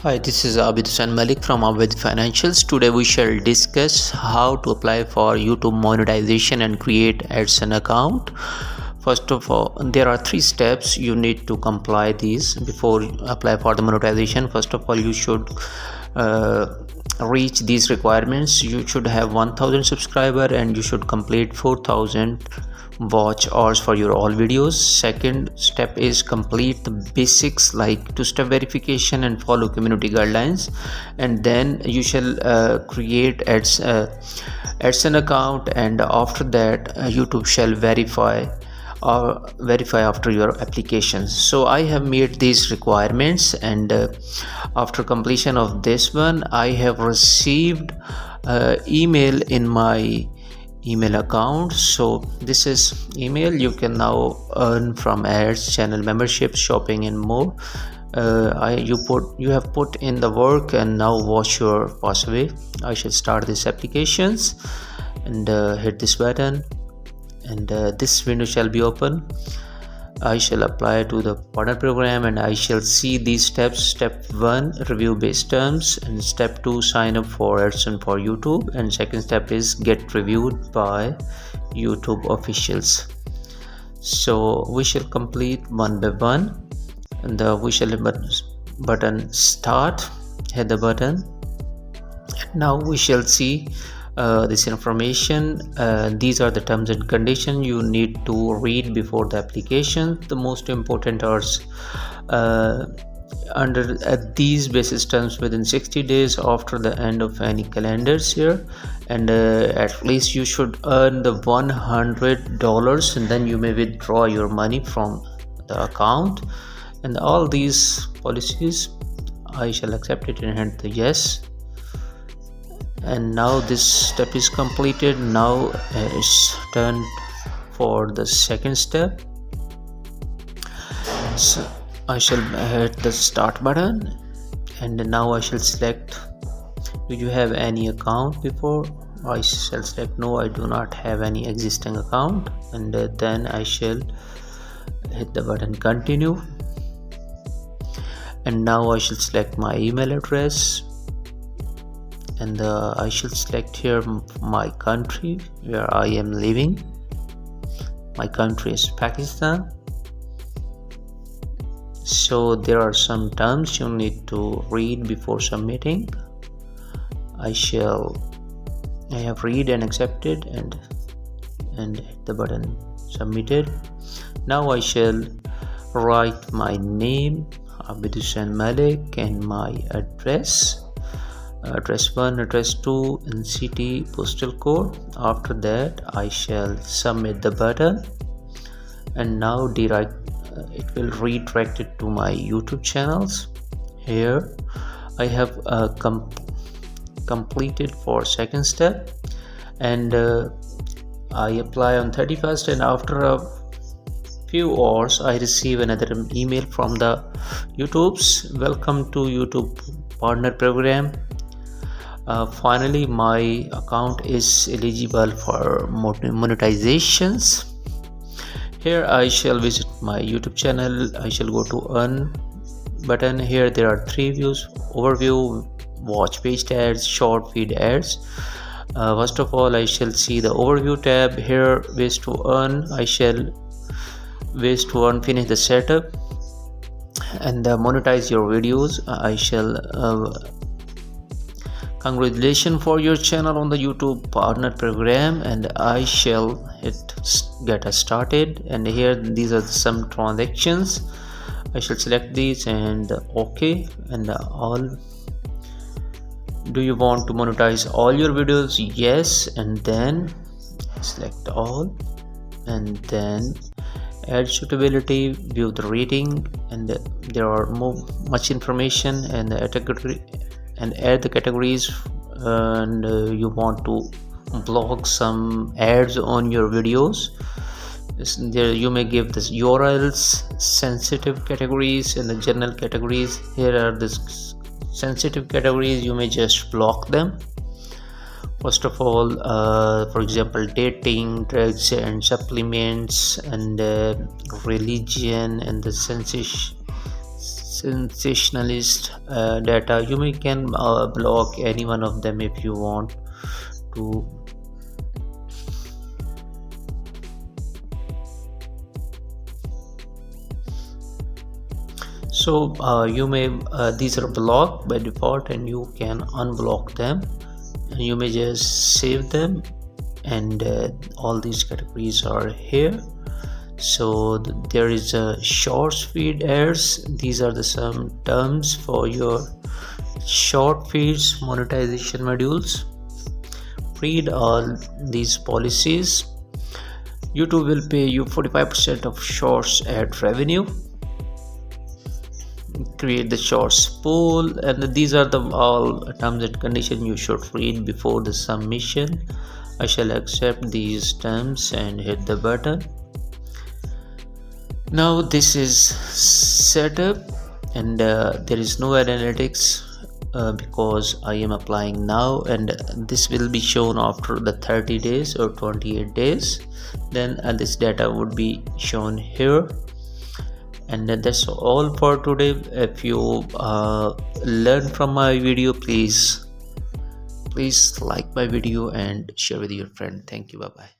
Hi, this is Abid Hussain Malik from Abid Financials. Today we shall discuss how to apply for YouTube monetization and create Adsense account. First of all, there are 3 steps you need to comply these before you apply for the monetization. First of all, you should reach these requirements. You should have 1000 subscriber and you should complete 4000 watch hours for your all videos. Second step is complete the basics like two-step verification and follow community guidelines, and then you shall create Adsense account, and after that YouTube shall verify after your applications. So I have made these requirements, and after completion of this one I have received email in my email account. So this is email. You can now earn from ads, channel membership, shopping and more. You have put in the work and now watch your pathway. I shall start these applications and hit this button, and this window shall be open. I shall apply to the partner program and I shall see these steps. Step 1, review base terms, and step 2, sign up for Adsense for YouTube, and second step is get reviewed by YouTube officials. So we shall complete one by one, and we shall button start, hit the button. Now we shall see this information. These are the terms and conditions you need to read before the application. The most important are under these basis terms within 60 days after the end of any calendars year, and at least you should earn the $100, and then you may withdraw your money from the account. And all these policies I shall accept it and hit the yes. And now this step is completed. Now it's turned for the second step. So I shall hit the start button, and now I shall select, do you have any account before? I shall select no, I do not have any existing account, and then I shall hit the button continue. And now I shall select my email address, and I shall select here my country where I am living. My country is Pakistan. So there are some terms you need to read before submitting. I have read and accepted and hit the button submitted. Now I shall write my name, Abid Hussain Malik, and my address. Address 1, address 2, and city, postal code. After that I shall submit the button, and now it will redirect it to my YouTube channels. Here I have completed for second step, and I apply on 31st, and after a few hours I receive another email from the YouTube's welcome to YouTube partner program. Finally my account is eligible for monetizations. Here I shall visit my YouTube channel. I shall go to earn button. Here there are 3 views: overview, watch page ads, short feed ads. First of all I shall see the overview tab. Here ways to earn, I shall ways to earn, finish the setup, and monetize your videos. I shall congratulations for your channel on the YouTube partner program, and I shall hit get us started. And here these are some transactions. I shall select these and OK, and all. Do you want to monetize all your videos? Yes, and then select all, and then add suitability, view the rating, and there are much information, and the category, and add the categories, and you want to block some ads on your videos. There you may give this URLs, sensitive categories, and the general categories. Here are the sensitive categories, you may just block them. First of all, for example, dating, drugs and supplements, and religion, and the sensationalist data. You can block any one of them if you want to. So you may these are blocked by default and you can unblock them, and you may just save them, and all these categories are here. So there is a shorts feed ads. These are the some terms for your short feeds monetization modules. Read all these policies. YouTube will pay you 45% of shorts ad revenue. Create the shorts pool, and these are the all terms and conditions you should read before the submission. I shall accept these terms and hit the button. Now this is set up, and there is no analytics because I am applying now, and this will be shown after the 30 days or 28 days. Then this data would be shown here. And that's all for today. If you learn from my video, please like my video and share with your friend. Thank you. Bye bye.